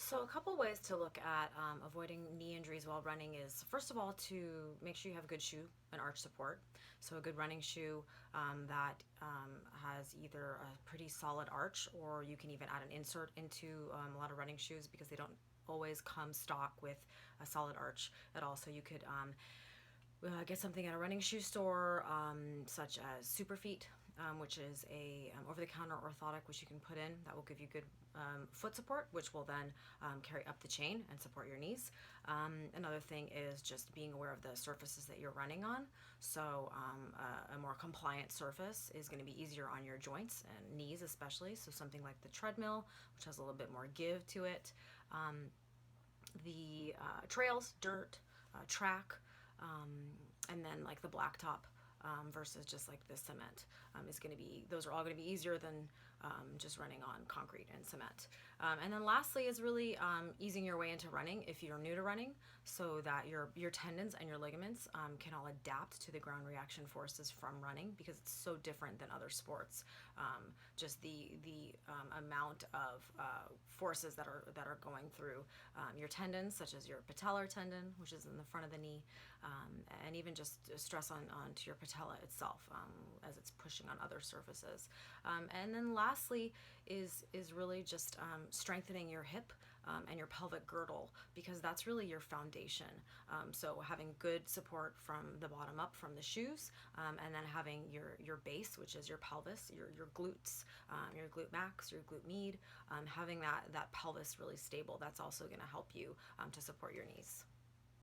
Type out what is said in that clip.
So a couple ways to look at avoiding knee injuries while running is, first of all, to make sure you have a good shoe and arch support. So a good running shoe that has either a pretty solid arch, or you can even add an insert into a lot of running shoes because they don't always come stock with a solid arch at all. So you could get something at a running shoe store, such as Superfeet, which is a over-the-counter orthotic which you can put in that will give you good foot support, which will then carry up the chain and support your knees. Another thing is just being aware of the surfaces that you're running on. So a more compliant surface is going to be easier on your joints and knees especially. So something like the treadmill, which has a little bit more give to it. The trails, dirt, track, and then like the blacktop versus just like the cement is going to be, those are all going to be easier than just running on concrete and cement. And then lastly is really easing your way into running if you're new to running, so that your tendons and your ligaments can all adapt to the ground reaction forces from running, because it's so different than other sports. Just the amount of forces that are going through your tendons, such as your patellar tendon, which is in the front of the knee, and even just stress onto your patella itself as it's pushing on other surfaces. And then lastly is really just strengthening your hip and your pelvic girdle, because that's really your foundation. So having good support from the bottom up from the shoes, and then having your base, which is your pelvis, your glutes, your glute max, your glute med, having that pelvis really stable, that's also going to help you to support your knees.